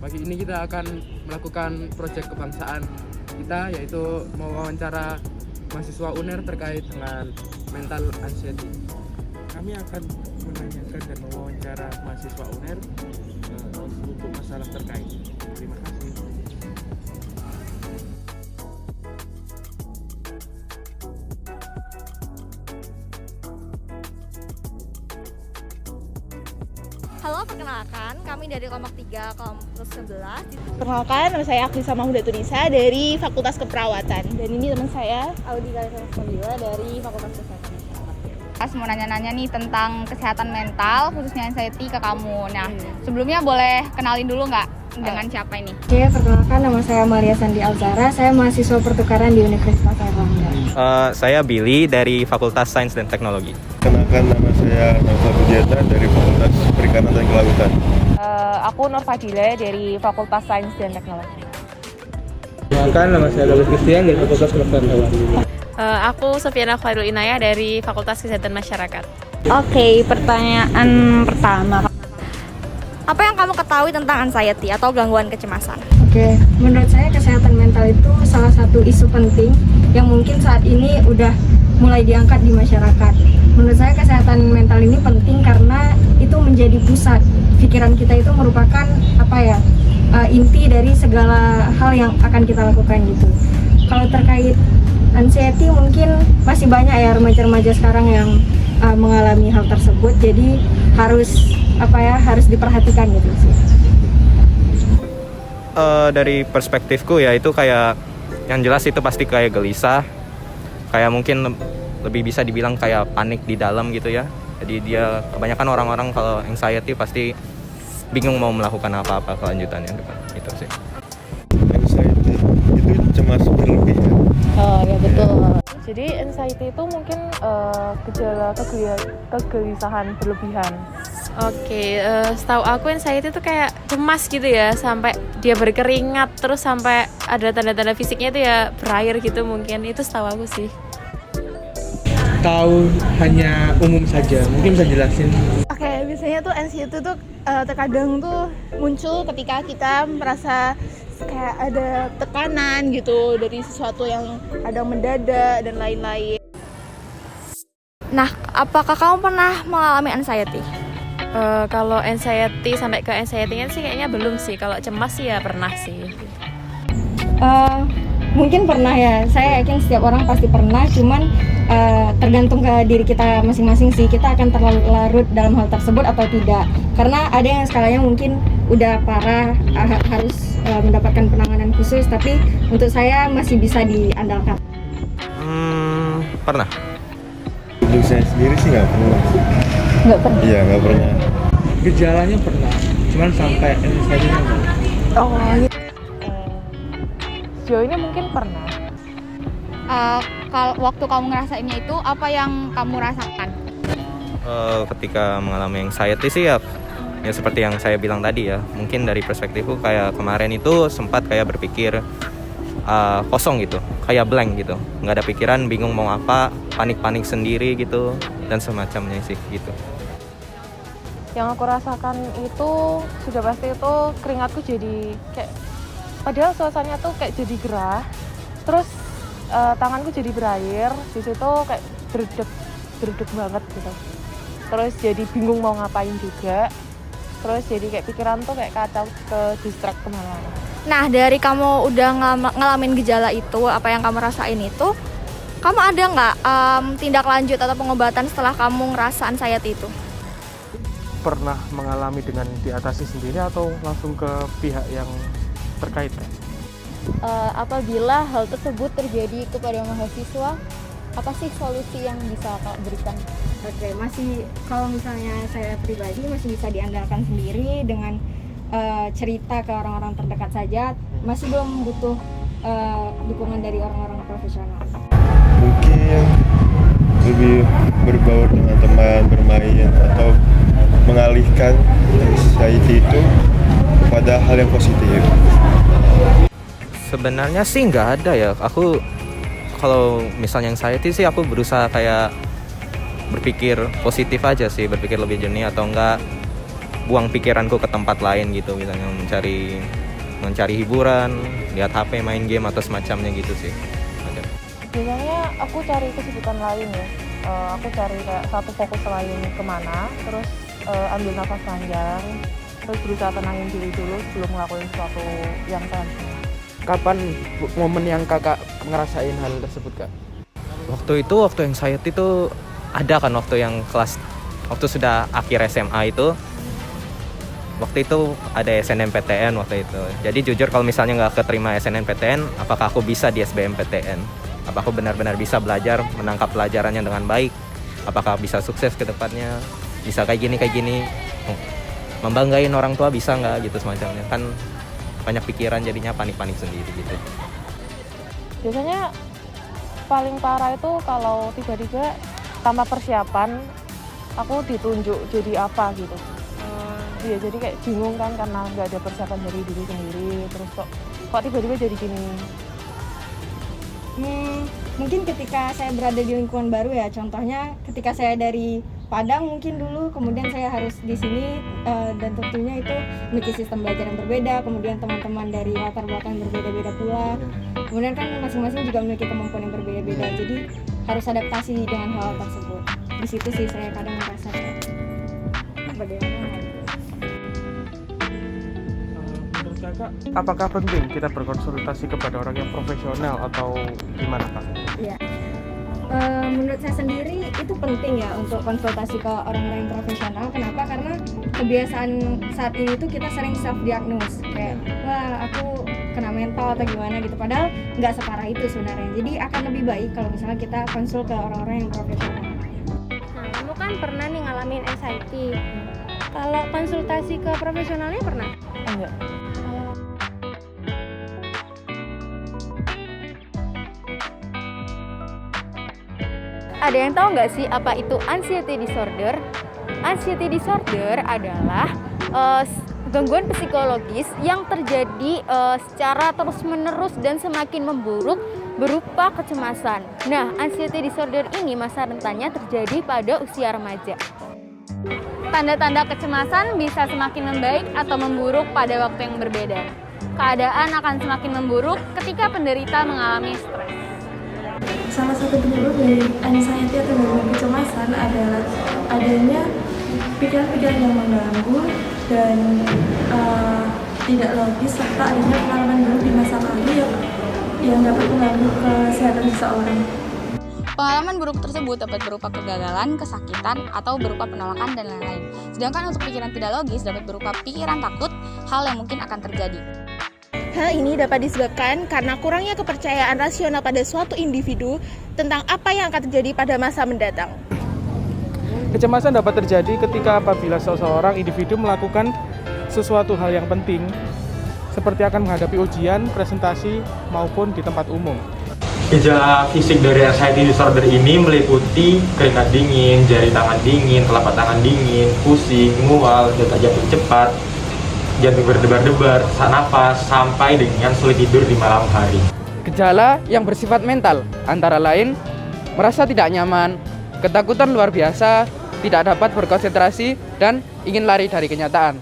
Pagi ini kita akan melakukan proyek kebangsaan kita, yaitu mewawancara mahasiswa UNER terkait dengan mental anxiety. Kami akan menanyakan dan mewawancara mahasiswa UNER untuk masalah terkait. Terima kasih. Halo, perkenalkan, kami dari kelompok 3 kampus 11. Perkenalkan, nama saya Aklisa Mahmuda Tunisa dari Fakultas Keperawatan. Dan ini teman saya, Audi Kalisana Sabila dari Fakultas Kesehatan. Mau nanya-nanya nih tentang kesehatan mental, khususnya anxiety ke kamu. Nah, sebelumnya boleh kenalin dulu nggak dengan siapa ini? Oke, perkenalkan, nama saya Maria Sandi Alzara. Saya mahasiswa pertukaran di Universitas Airlangga. Saya Billy dari Fakultas Sains dan Teknologi. Kenalkan, nama saya Naufal Budiata dari Fakultas Perikanan dan Kelautan. Aku Nur Fadila dari Fakultas Sains dan Teknologi. Kenalkan, nama saya David Christian dari Fakultas Kedokteran Hewan. Aku Sofiana Khairul Inayah dari Fakultas Kesehatan Masyarakat. Oke, pertanyaan pertama. Apa yang kamu ketahui tentang anxiety atau gangguan kecemasan? Oke, menurut saya kesehatan mental itu salah satu isu penting yang mungkin saat ini udah mulai diangkat di masyarakat. Menurut saya kesehatan mental ini penting karena itu menjadi pusat. Pikiran kita itu merupakan inti dari segala hal yang akan kita lakukan gitu. Kalau terkait anxiety mungkin masih banyak ya remaja-remaja sekarang yang mengalami hal tersebut. Jadi harus diperhatikan gitu sih. Dari perspektifku ya itu kayak yang jelas itu pasti kayak gelisah, kayak mungkin lebih bisa dibilang kayak panik di dalam gitu ya. Jadi dia kebanyakan orang-orang kalau anxiety pasti bingung mau melakukan apa-apa kelanjutannya depan itu sih. Anxiety itu cemas berlebihan. oh ya betul. Jadi anxiety itu mungkin gejala kegelisahan berlebihan. Oke, setahu aku anxiety itu kayak cemas gitu ya, sampai dia berkeringat, terus sampai ada tanda-tanda fisiknya itu ya berair gitu mungkin. Itu setahu aku sih. Tahu hanya umum saja, mungkin bisa jelasin. Oke, biasanya tuh anxiety tuh terkadang tuh muncul ketika kita merasa kayak ada tekanan gitu dari sesuatu yang ada mendadak dan lain-lain. Nah, apakah kamu pernah mengalami anxiety? Kalau anxiety sampai ke anxiety-nya sih kayaknya belum sih. Kalau cemas sih ya pernah sih. Mungkin pernah ya. Saya yakin setiap orang pasti pernah. Cuman tergantung ke diri kita masing-masing sih. Kita akan terlalu larut dalam hal tersebut atau tidak. Karena ada yang skalanya mungkin udah parah, harus mendapatkan penanganan khusus. Tapi untuk saya masih bisa diandalkan. Pernah. Untuk saya sendiri sih nggak pernah. Nggak pernah? Iya, nggak pernah. Gejalanya pernah, cuman sampai anxiety-nya enggak. Oh gitu. Sejauh ini mungkin pernah. Kalau waktu kamu ngerasainnya itu apa yang kamu rasakan? Ketika mengalami anxiety sih ya seperti yang saya bilang tadi ya, mungkin dari perspektifku kayak kemarin itu sempat kayak berpikir kosong gitu, kayak blank gitu, nggak ada pikiran, bingung mau apa, panik-panik sendiri gitu dan semacamnya sih gitu. Yang aku rasakan itu sudah pasti itu keringatku jadi kayak, padahal suasananya tuh kayak jadi gerah, terus tanganku jadi berair, di situ kayak dredeg banget gitu. Terus jadi bingung mau ngapain juga, terus jadi kayak pikiran tuh kayak kacau, ke distract kemana-mana. Nah, dari kamu udah ngalamin gejala itu, apa yang kamu rasain itu, kamu ada nggak tindak lanjut atau pengobatan setelah kamu ngerasa anxiety itu? Pernah mengalami dengan diatasi sendiri atau langsung ke pihak yang terkait? Apabila hal tersebut terjadi kepada mahasiswa, apa sih solusi yang bisa Kak berikan? Oke, kalau misalnya saya pribadi masih bisa diandalkan sendiri dengan cerita ke orang-orang terdekat saja, masih belum butuh dukungan dari orang-orang profesional. Mungkin lebih berbaur dengan teman, bermain, atau mengalihkan anxiety itu kepada hal yang positif. Sebenarnya sih nggak ada ya. Aku kalau misalnya anxiety sih aku berusaha kayak berpikir positif aja sih, berpikir lebih jernih atau enggak buang pikiranku ke tempat lain gitu, misalnya mencari hiburan, lihat HP, main game atau semacamnya gitu sih. Biasanya aku cari kesibukan lain ya. Aku cari kayak satu fokus lain kemana, terus ambil nafas panjang, terus berusaha tenangin diri dulu sebelum ngelakuin sesuatu yang selanjutnya. Kapan momen yang kakak ngerasain hal tersebut, Kak? Waktu yang sayat itu ada kan, waktu sudah akhir SMA itu. Waktu itu ada SNMPTN waktu itu. Jadi jujur kalau misalnya nggak keterima SNMPTN, apakah aku bisa di SBMPTN? Apa aku benar-benar bisa belajar, menangkap pelajarannya dengan baik? Apakah bisa sukses ke depannya? Bisa kayak gini? Membanggain orang tua bisa nggak gitu semacamnya. Kan banyak pikiran, jadinya panik-panik sendiri gitu. Biasanya paling parah itu kalau tiba-tiba tanpa persiapan aku ditunjuk jadi apa gitu. Iya, jadi kayak bingung kan karena nggak ada persiapan dari diri sendiri, terus kok tiba-tiba jadi gini. Mungkin ketika saya berada di lingkungan baru ya, contohnya ketika saya dari Padang mungkin dulu, kemudian saya harus di sini dan tentunya itu memiliki sistem belajar yang berbeda, kemudian teman-teman dari latar belakang yang berbeda-beda pula, kemudian kan masing-masing juga memiliki kemampuan yang berbeda-beda, jadi harus adaptasi dengan hal tersebut. Di situ sih saya kadang merasa kayak bagaimana. Menurut kakak, apakah penting kita berkonsultasi kepada orang yang profesional atau gimana, Kak? Iya. Menurut saya sendiri itu penting ya untuk konsultasi ke orang-orang yang profesional. Kenapa? Karena kebiasaan saat ini tuh kita sering self diagnose kayak wah aku kena mental atau gimana gitu. Padahal nggak separah itu sebenarnya. Jadi akan lebih baik kalau misalnya kita konsul ke orang-orang yang profesional. Nah, kamu kan pernah nih ngalamin anxiety. Kalau konsultasi ke profesionalnya pernah? Enggak. Ada yang tahu nggak sih apa itu anxiety disorder? Anxiety disorder adalah gangguan psikologis yang terjadi secara terus-menerus dan semakin memburuk berupa kecemasan. Nah, anxiety disorder ini masa rentannya terjadi pada usia remaja. Tanda-tanda kecemasan bisa semakin membaik atau memburuk pada waktu yang berbeda. Keadaan akan semakin memburuk ketika penderita mengalami stres. Salah satu penyebab dari anxiety atau gangguan kecemasan adalah adanya pikiran-pikiran yang mengganggu dan tidak logis serta adanya pengalaman buruk di masa lalu yang dapat mengganggu kesehatan seseorang. Pengalaman buruk tersebut dapat berupa kegagalan, kesakitan, atau berupa penolakan dan lain-lain. Sedangkan untuk pikiran tidak logis dapat berupa pikiran takut, hal yang mungkin akan terjadi. Hal ini dapat disebabkan karena kurangnya kepercayaan rasional pada suatu individu tentang apa yang akan terjadi pada masa mendatang. Kecemasan dapat terjadi ketika apabila seseorang individu melakukan sesuatu hal yang penting, seperti akan menghadapi ujian, presentasi, maupun di tempat umum. Gejala fisik dari anxiety disorder ini meliputi keringat dingin, jari tangan dingin, telapak tangan dingin, pusing, mual, detak jantung cepat, jantung berdebar-debar, sesak napas, sampai dengan sulit tidur di malam hari. Gejala yang bersifat mental antara lain merasa tidak nyaman, ketakutan luar biasa, tidak dapat berkonsentrasi, dan ingin lari dari kenyataan.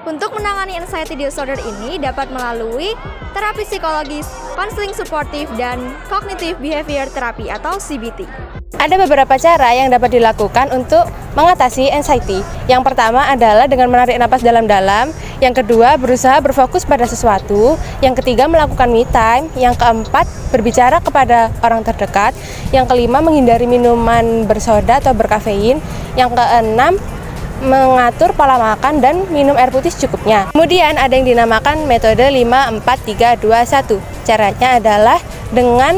Untuk menangani anxiety disorder ini dapat melalui terapi psikologis, konseling suportif, dan cognitive behavior therapy atau CBT. Ada beberapa cara yang dapat dilakukan untuk mengatasi anxiety. Yang pertama adalah dengan menarik napas dalam-dalam. Yang kedua, berusaha berfokus pada sesuatu. Yang ketiga, melakukan me time. Yang keempat, berbicara kepada orang terdekat. Yang kelima, menghindari minuman bersoda atau berkafein. Yang keenam, mengatur pola makan dan minum air putih secukupnya. Kemudian ada yang dinamakan metode 5-4-3-2-1. Caranya adalah dengan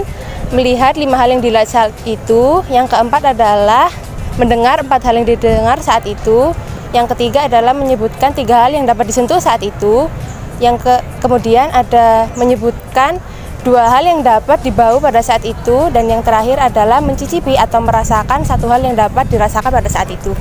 melihat 5 hal yang dilihat saat itu. Yang keempat adalah mendengar 4 hal yang didengar saat itu. Yang ketiga adalah menyebutkan 3 hal yang dapat disentuh saat itu. Kemudian ada menyebutkan 2 hal yang dapat dibau pada saat itu. Dan yang terakhir adalah mencicipi atau merasakan 1 hal yang dapat dirasakan pada saat itu.